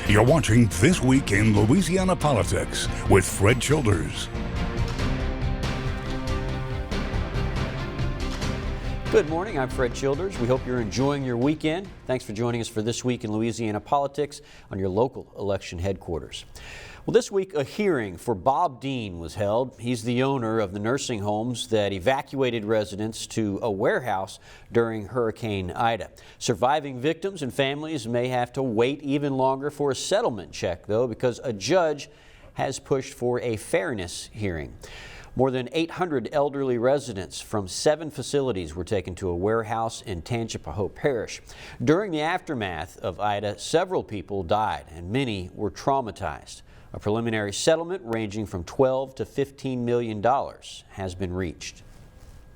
You're watching This Week in Louisiana Politics with Fred Childers. Good morning, I'm Fred Childers. We hope you're enjoying your weekend. Thanks for joining us for This Week in Louisiana Politics on your local election headquarters. Well, this week a hearing for Bob Dean was held. He's the owner of the nursing homes that evacuated residents to a warehouse during Hurricane Ida. Surviving victims and families may have to wait even longer for a settlement check, though, because a judge has pushed for a fairness hearing. More than 800 elderly residents from 7 facilities were taken to a warehouse in Tangipahoa Parish. During the aftermath of Ida, several people died and many were traumatized. A preliminary settlement ranging from $12 to $15 million has been reached.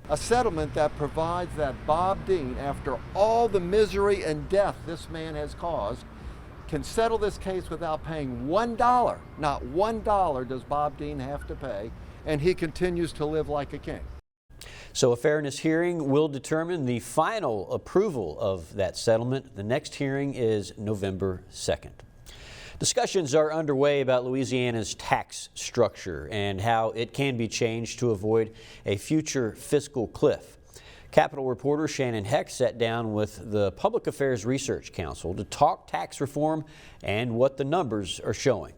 A settlement that provides that Bob Dean, after all the misery and death this man has caused, can settle this case without paying $1. Not $1 does Bob Dean have to pay, and he continues to live like a king. So a fairness hearing will determine the final approval of that settlement. The next hearing is November 2nd. Discussions are underway about Louisiana's tax structure and how it can be changed to avoid a future fiscal cliff. Capitol reporter Shannon Heck sat down with the Public Affairs Research Council to talk tax reform and what the numbers are showing.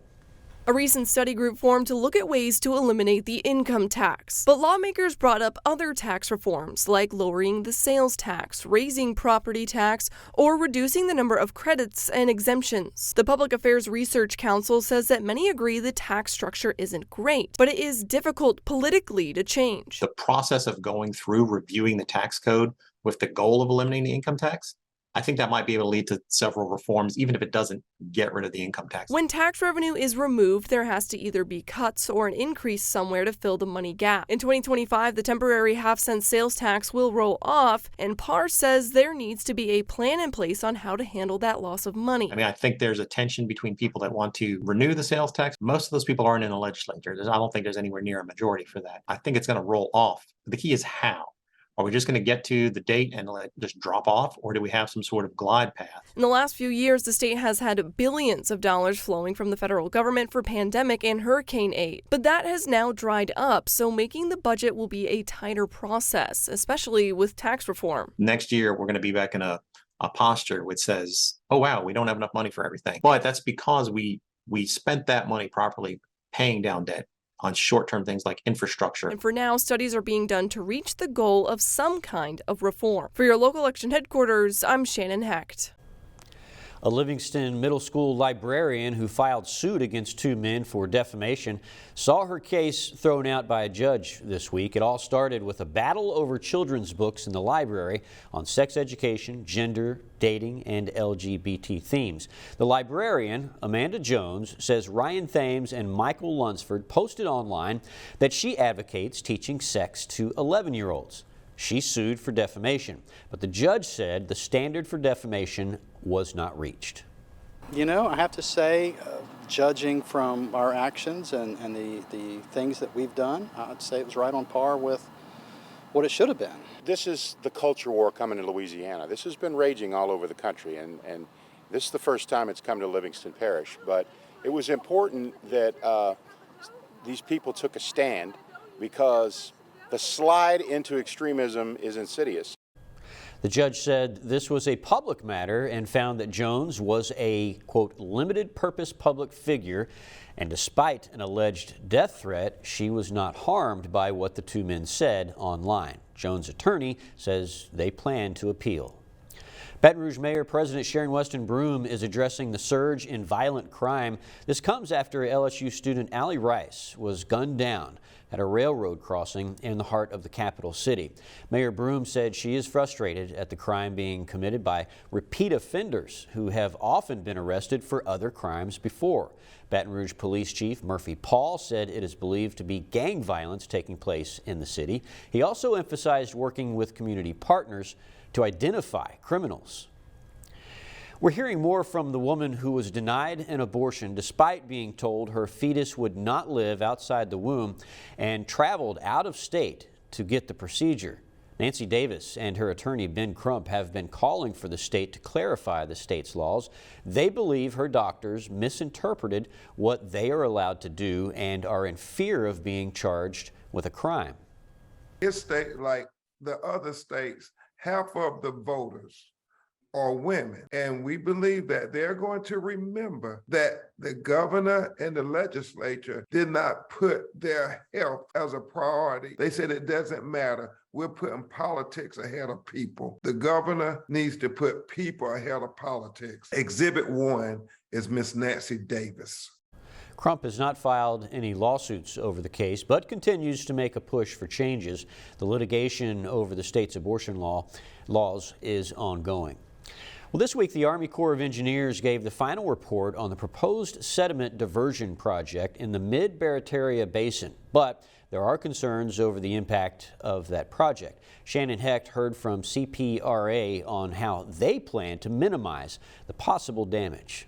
A recent study group formed to look at ways to eliminate the income tax. But lawmakers brought up other tax reforms, like lowering the sales tax, raising property tax, or reducing the number of credits and exemptions. The Public Affairs Research Council says that many agree the tax structure isn't great, but it is difficult politically to change. The process of going through reviewing the tax code with the goal of eliminating the income tax, I think that might be able to lead to several reforms, even if it doesn't get rid of the income tax. When tax revenue is removed, there has to either be cuts or an increase somewhere to fill the money gap. In 2025, the temporary half-cent sales tax will roll off, and Parr says there needs to be a plan in place on how to handle that loss of money. I think there's a tension between people that want to renew the sales tax. Most of those people aren't in the legislature. I don't think there's anywhere near a majority for that. I think it's going to roll off. The key is how. Are we just going to get to the date and let it just drop off, or do we have some sort of glide path? In the last few years, the state has had billions of dollars flowing from the federal government for pandemic and hurricane aid. But that has now dried up, so making the budget will be a tighter process, especially with tax reform. Next year, we're going to be back in a posture which says, oh, wow, we don't have enough money for everything. But that's because we spent that money properly paying down debt on short-term things like infrastructure. And for now, studies are being done to reach the goal of some kind of reform. For your local election headquarters, I'm Shannon Hecht. A Livingston Middle School librarian who filed suit against 2 men for defamation saw her case thrown out by a judge this week. It all started with a battle over children's books in the library on sex education, gender, dating, and LGBT themes. The librarian, Amanda Jones, says Ryan Thames and Michael Lunsford posted online that she advocates teaching sex to 11-year-olds. She sued for defamation, but the judge said the standard for defamation was not reached. You know, I have to say, judging from our actions and the things that we've done, I'd say it was right on par with what it should have been. This is the culture war coming to Louisiana. This has been raging all over the country, and this is the first time it's come to Livingston Parish. But it was important that these people took a stand, because the slide into extremism is insidious. The judge said this was a public matter and found that Jones was a, quote, limited purpose public figure, and despite an alleged death threat, she was not harmed by what the 2 men said online. Jones' attorney says they plan to appeal. Baton Rouge Mayor President Sharon Weston Broome is addressing the surge in violent crime. This comes after LSU student Allie Rice was gunned down at a railroad crossing in the heart of the capital city. Mayor Broome said she is frustrated at the crime being committed by repeat offenders who have often been arrested for other crimes before. Baton Rouge Police Chief Murphy Paul said it is believed to be gang violence taking place in the city. He also emphasized working with community partners to identify criminals. We're hearing more from the woman who was denied an abortion despite being told her fetus would not live outside the womb and traveled out of state to get the procedure. Nancy Davis and her attorney Ben Crump have been calling for the state to clarify the state's laws. They believe her doctors misinterpreted what they are allowed to do and are in fear of being charged with a crime. His state, like the other states, half of the voters are women. And we believe that they're going to remember that the governor and the legislature did not put their health as a priority. They said it doesn't matter. We're putting politics ahead of people. The governor needs to put people ahead of politics. Exhibit 1 is Miss Nancy Davis. Crump has not filed any lawsuits over the case, but continues to make a push for changes. The litigation over the state's abortion laws is ongoing. Well, this week, the Army Corps of Engineers gave the final report on the proposed sediment diversion project in the Mid-Barataria Basin, but there are concerns over the impact of that project. Shannon Hecht heard from CPRA on how they plan to minimize the possible damage.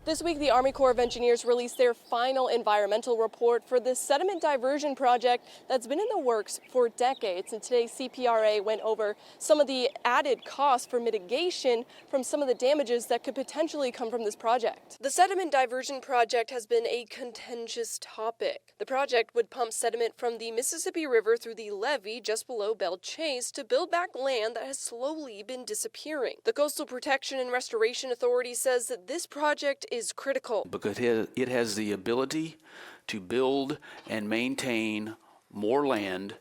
This week, the Army Corps of Engineers released their final environmental report for this sediment diversion project that's been in the works for decades. And today, CPRA went over some of the added costs for mitigation from some of the damages that could potentially come from this project. The sediment diversion project has been a contentious topic. The project would pump sediment from the Mississippi River through the levee just below Belle Chase to build back land that has slowly been disappearing. The Coastal Protection and Restoration Authority says that this project is critical because it has the ability to build and maintain more land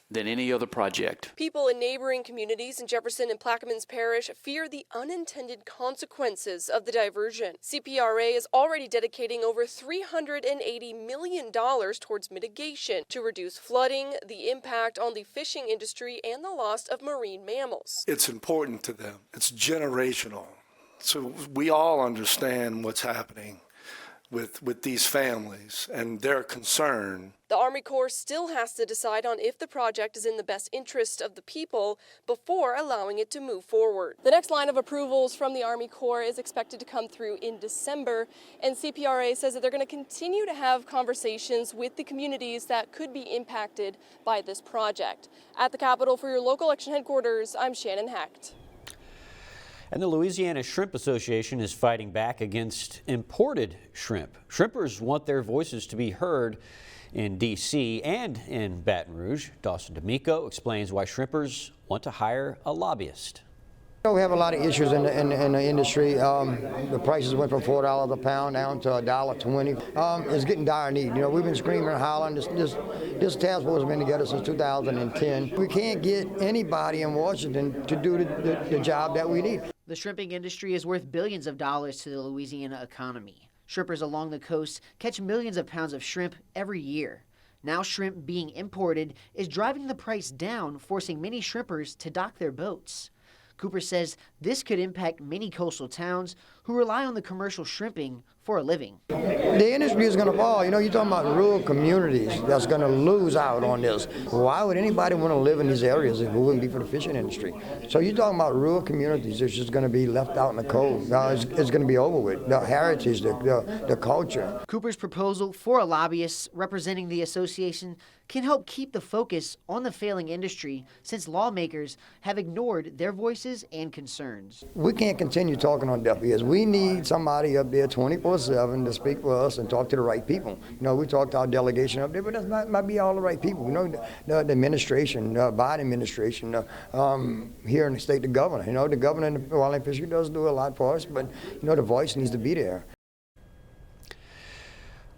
than any other project. People in neighboring communities in Jefferson and Plaquemines Parish fear the unintended consequences of the diversion. CPRA is already dedicating over $380 million towards mitigation to reduce flooding, the impact on the fishing industry, and the loss of marine mammals. It's important to them. It's generational. So we all understand what's happening with these families and their concern. The Army Corps still has to decide on if the project is in the best interest of the people before allowing it to move forward. The next line of approvals from the Army Corps is expected to come through in December, and CPRA says that they're going to continue to have conversations with the communities that could be impacted by this project. At the Capitol for your local election headquarters, I'm Shannon Hecht. And the Louisiana Shrimp Association is fighting back against imported shrimp. Shrimpers want their voices to be heard in D.C. and in Baton Rouge. Dawson D'Amico explains why shrimpers want to hire a lobbyist. We have a lot of issues in the industry. The prices went from $4 a pound down to $1.20. It's getting dire need. You know, we've been screaming and hollering. This task force has been together since 2010. We can't get anybody in Washington to do the job that we need. The shrimping industry is worth billions of dollars to the Louisiana economy. Shrimpers along the coast catch millions of pounds of shrimp every year. Now shrimp being imported is driving the price down, forcing many shrimpers to dock their boats. Cooper says this could impact many coastal towns who rely on the commercial shrimping for a living. The industry is going to fall. You know, you're talking about rural communities that's going to lose out on this. Why would anybody want to live in these areas if it wouldn't be for the fishing industry? So you're talking about rural communities that's just going to be left out in the cold. It's going to be over with. The heritage, the culture. Cooper's proposal for a lobbyist representing the association can help keep the focus on the failing industry since lawmakers have ignored their voices and concerns. We can't continue talking on deaf ears. We need somebody up there 24/7 to speak for us and talk to the right people. You know, we talked to our delegation up there, but that might be all the right people. You know, the administration, the Biden administration, here in the state, the governor. You know, the governor and the wildlife fishery does do a lot for us, but, you know, the voice needs to be there.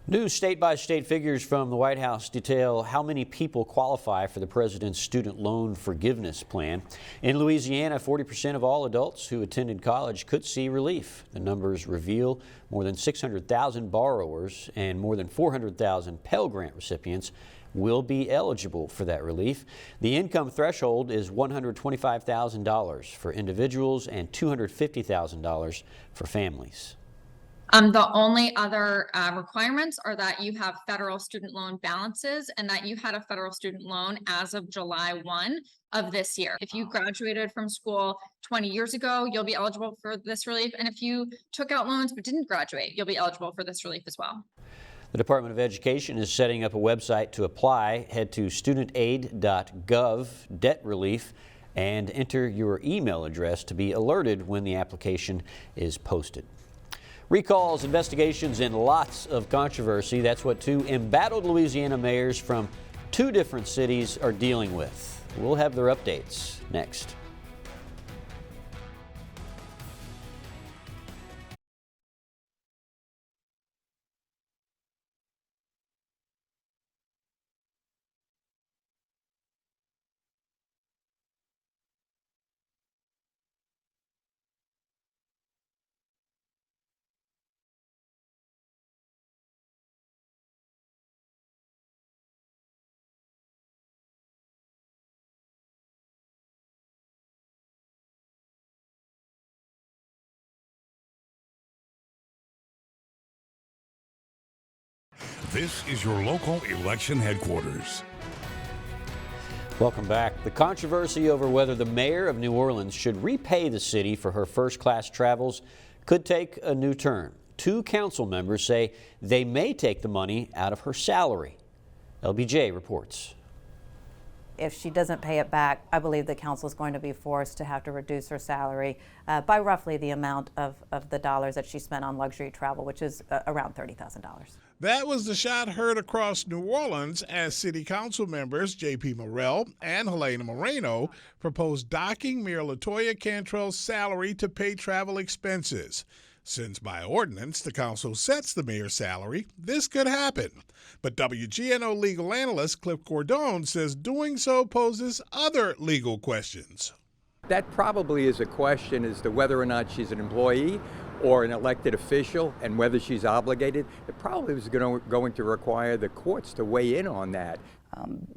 New state-by-state figures from the White House detail how many people qualify for the president's student loan forgiveness plan. In Louisiana, 40% of all adults who attended college could see relief. The numbers reveal more than 600,000 borrowers and more than 400,000 Pell Grant recipients will be eligible for that relief. The income threshold is $125,000 for individuals and $250,000 for families. The only other requirements are that you have federal student loan balances and that you had a federal student loan as of July 1 of this year. If you graduated from school 20 years ago, you'll be eligible for this relief. And if you took out loans but didn't graduate, you'll be eligible for this relief as well. The Department of Education is setting up a website to apply. Head to studentaid.gov debt relief and enter your email address to be alerted when the application is posted. Recalls, investigations, and lots of controversy. That's what two embattled Louisiana mayors from two different cities are dealing with. We'll have their updates next. This is your local election headquarters. Welcome back. The controversy over whether the mayor of New Orleans should repay the city for her first-class travels could take a new turn. Two council members say they may take the money out of her salary. LBJ reports. If she doesn't pay it back, I believe the council is going to be forced to have to reduce her salary by roughly the amount of the dollars that she spent on luxury travel, which is around $30,000. That was the shot heard across New Orleans as city council members J.P. Morrell and Helena Moreno proposed docking Mayor LaToya Cantrell's salary to pay travel expenses. Since by ordinance the council sets the mayor's salary, this could happen. But WGNO legal analyst Cliff Cordone says doing so poses other legal questions. That probably is a question as to whether or not she's an employee or an elected official and whether she's obligated. It probably was going to require the courts to weigh in on that.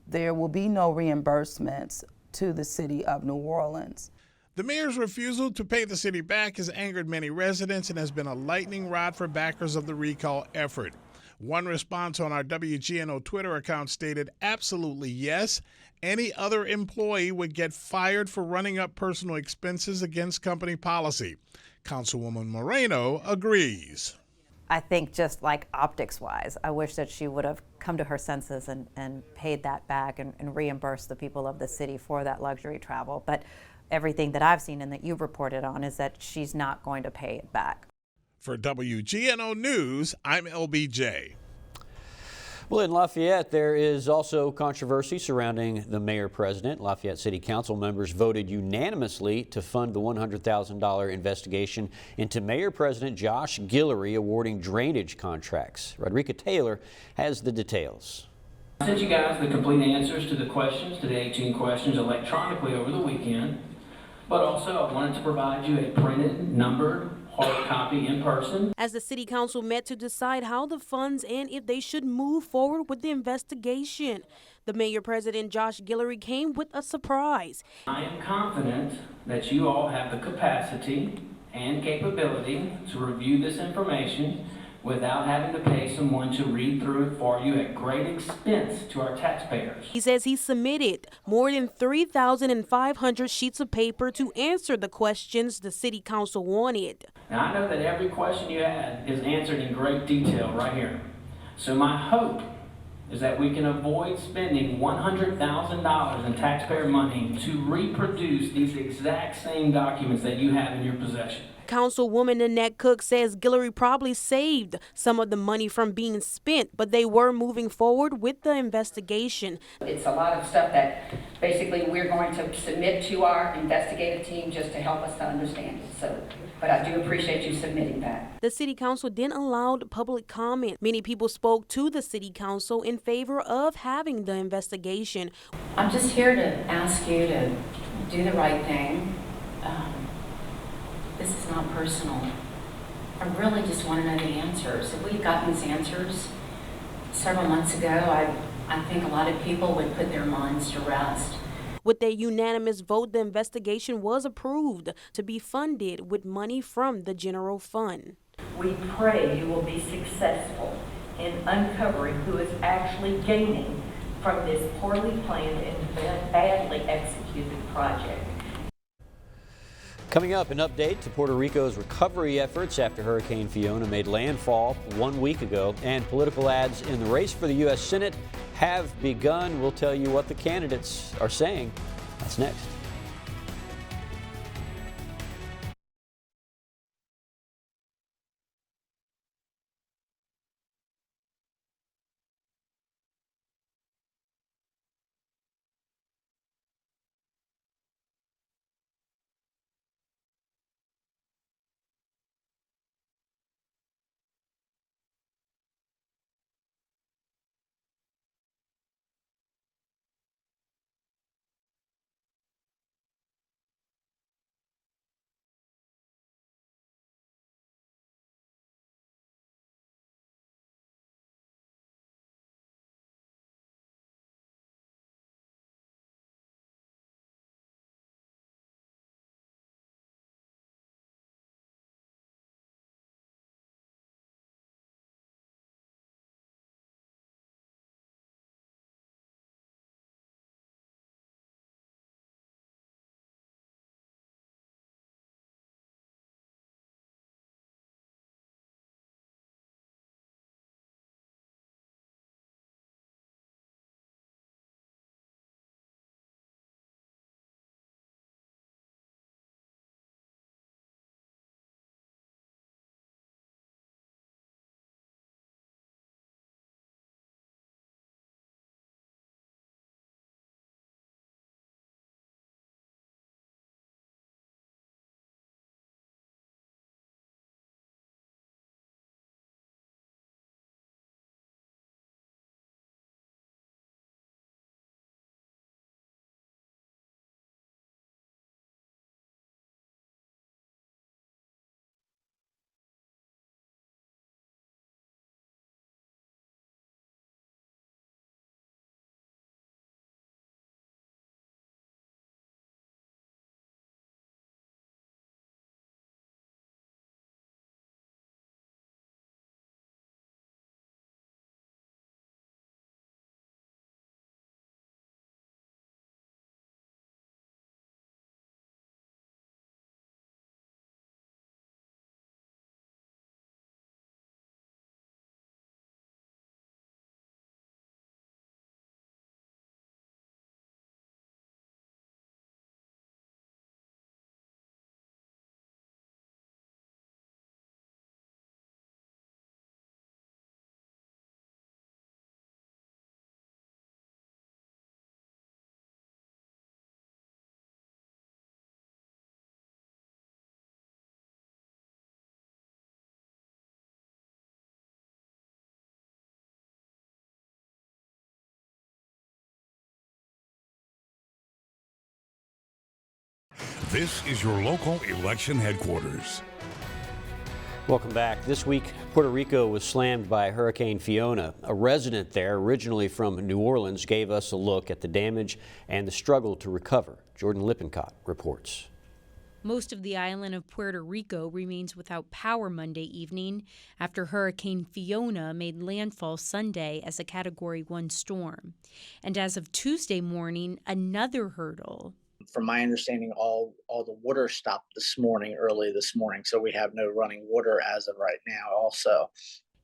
There will be no reimbursements to the city of New Orleans. The mayor's refusal to pay the city back has angered many residents and has been a lightning rod for backers of the recall effort. One response on our WGNO Twitter account stated, absolutely yes, any other employee would get fired for running up personal expenses against company policy. Councilwoman Moreno agrees. I think just like optics-wise, I wish that she would have come to her senses and paid that back and reimbursed the people of the city for that luxury travel. But everything that I've seen and that you've reported on is that she's not going to pay it back. For WGNO News, I'm LBJ. Well, in Lafayette, there is also controversy surrounding the mayor-president. Lafayette City Council members voted unanimously to fund the $100,000 investigation into Mayor-President Josh Guillory awarding drainage contracts. Rodrika Taylor has the details. I sent you guys the complete answers to the questions, to the 18 questions, electronically over the weekend. But also, I wanted to provide you a printed, numbered, hard copy in person. As the city council met to decide how the funds and if they should move forward with the investigation, the mayor-president Josh Guillory came with a surprise. I am confident that you all have the capacity and capability to review this information without having to pay someone to read through it for you at great expense to our taxpayers. He says he submitted more than 3,500 sheets of paper to answer the questions the city council wanted. Now, I know that every question you had is answered in great detail right here. So my hope is that we can avoid spending $100,000 in taxpayer money to reproduce these exact same documents that you have in your possession. Councilwoman Nanette Cook says Guillory probably saved some of the money from being spent, but they were moving forward with the investigation. It's a lot of stuff that basically we're going to submit to our investigative team just to help us to understand it. So, but I do appreciate you submitting that. The city council then allowed public comment. Many people spoke to the city council in favor of having the investigation. I'm just here to ask you to do the right thing. This is not personal. I really just want to know the answers. If we'd gotten these answers several months ago, I think a lot of people would put their minds to rest. With a unanimous vote, the investigation was approved to be funded with money from the general fund. We pray you will be successful in uncovering who is actually gaining from this poorly planned and badly executed project. Coming up, an update to Puerto Rico's recovery efforts after Hurricane Fiona made landfall 1 week ago, and political ads in the race for the U.S. Senate have begun. We'll tell you what the candidates are saying. That's next. This is your local election headquarters. Welcome back. This week, Puerto Rico was slammed by Hurricane Fiona. A resident there, originally from New Orleans, gave us a look at the damage and the struggle to recover. Jordan Lippincott reports. Most of the island of Puerto Rico remains without power Monday evening after Hurricane Fiona made landfall Sunday as a Category 1 storm. And as of Tuesday morning, another hurdle. From my understanding, all the water stopped early this morning, so we have no running water as of right now also.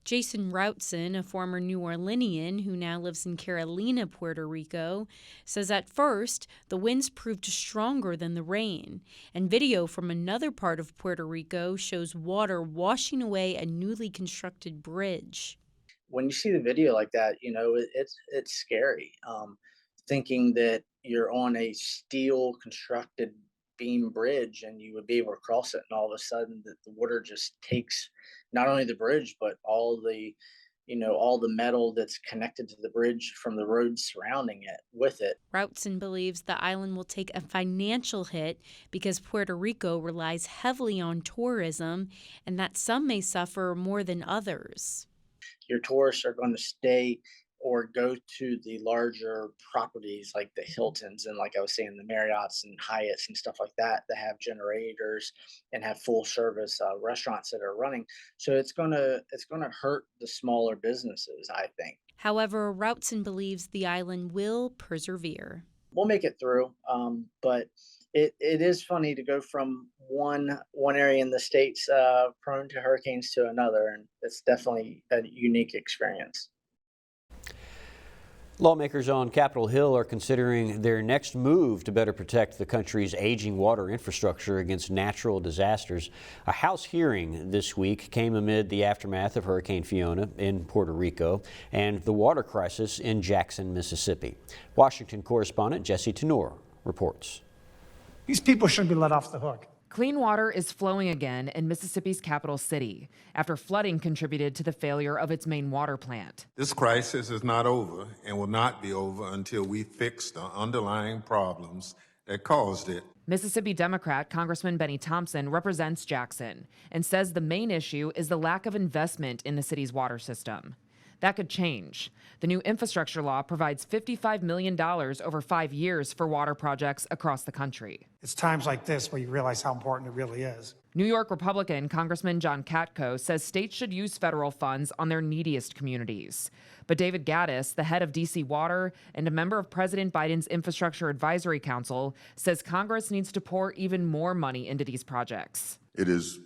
Jason Routson, a former New Orleanian who now lives in Carolina, Puerto Rico, says at first the winds proved stronger than the rain, and video from another part of Puerto Rico shows water washing away a newly constructed bridge. When you see the video like that, it's scary. Thinking that you're on a steel constructed beam bridge and you would be able to cross it, and all of a sudden the water just takes not only the bridge but all the metal that's connected to the bridge from the roads surrounding it with it. Routson believes the island will take a financial hit because Puerto Rico relies heavily on tourism and that some may suffer more than others. Your tourists are going to stay or go to the larger properties like the Hiltons and, like I was saying, the Marriotts and Hyatts and stuff like that have generators and have full service restaurants that are running. So it's gonna hurt the smaller businesses, I think. However, Routson believes the island will persevere. We'll make it through, but it is funny to go from one area in the states prone to hurricanes to another, and it's definitely a unique experience. Lawmakers on Capitol Hill are considering their next move to better protect the country's aging water infrastructure against natural disasters. A House hearing this week came amid the aftermath of Hurricane Fiona in Puerto Rico and the water crisis in Jackson, Mississippi. Washington correspondent Jesse Tenor reports. These people shouldn't be let off the hook. Clean water is flowing again in Mississippi's capital city after flooding contributed to the failure of its main water plant. This crisis is not over and will not be over until we fix the underlying problems that caused it. Mississippi Democrat Congressman Benny Thompson represents Jackson and says the main issue is the lack of investment in the city's water system. That could change. The new infrastructure law provides $55 million over 5 years for water projects across the country. It's times like this where you realize how important it really is. New York Republican Congressman John Katko says states should use federal funds on their neediest communities. But David Gaddis, the head of D.C. Water and a member of President Biden's Infrastructure Advisory Council, says Congress needs to pour even more money into these projects. It is,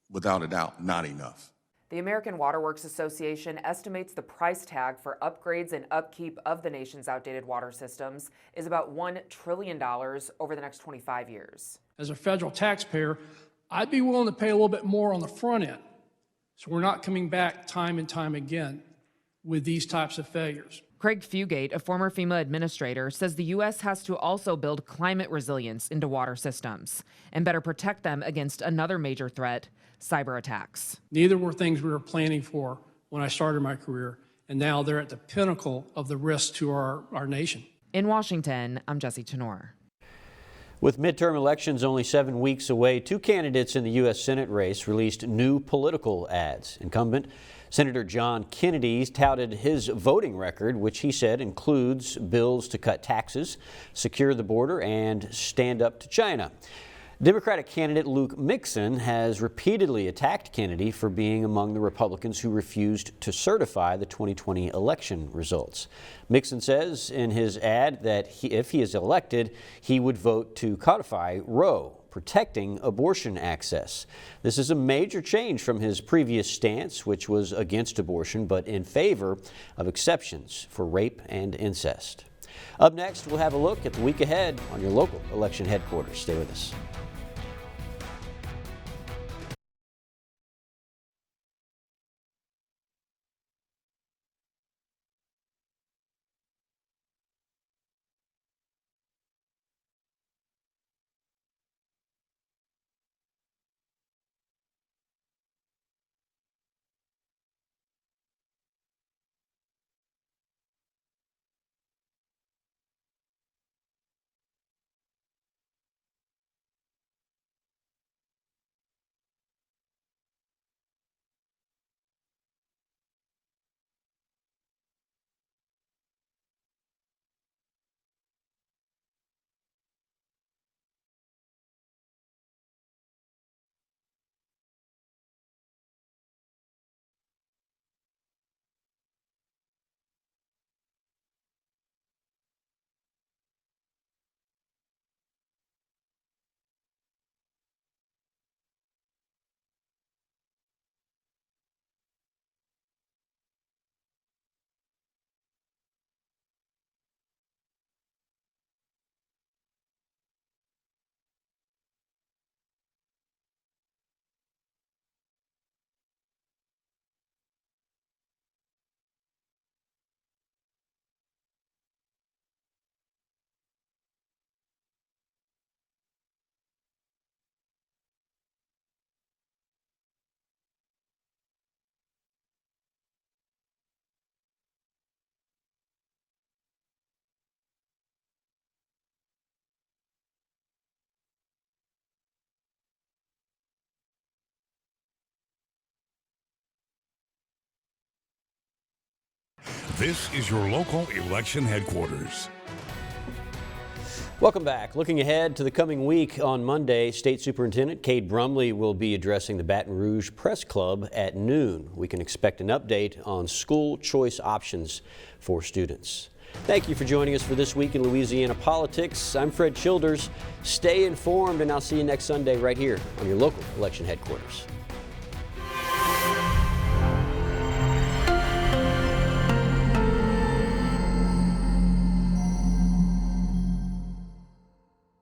without a doubt, not enough. The American Water Works Association estimates the price tag for upgrades and upkeep of the nation's outdated water systems is about $1 trillion over the next 25 years. As a federal taxpayer, I'd be willing to pay a little bit more on the front end, so we're not coming back time and time again with these types of failures. Craig Fugate, a former FEMA administrator, says the U.S. has to also build climate resilience into water systems and better protect them against another major threat, cyber attacks. Neither were things we were planning for when I started my career, and now they're at the pinnacle of the risk to our nation. In Washington, I'm Jesse Tenor. With midterm elections only 7 weeks away, 2 candidates in the U.S. Senate race released new political ads. Incumbent Senator John Kennedy touted his voting record, which he said includes bills to cut taxes, secure the border, and stand up to China. Democratic candidate Luke Mixon has repeatedly attacked Kennedy for being among the Republicans who refused to certify the 2020 election results. Mixon says in his ad that if he is elected, he would vote to codify Roe, protecting abortion access. This is a major change from his previous stance, which was against abortion but in favor of exceptions for rape and incest. Up next, we'll have a look at the week ahead on your local election headquarters. Stay with us. This is your local election headquarters. Welcome back. Looking ahead to the coming week, on Monday, State Superintendent Cade Brumley will be addressing the Baton Rouge Press Club at noon. We can expect an update on school choice options for students. Thank you for joining us for This Week in Louisiana Politics. I'm Fred Childers. Stay informed, and I'll see you next Sunday right here on your local election headquarters.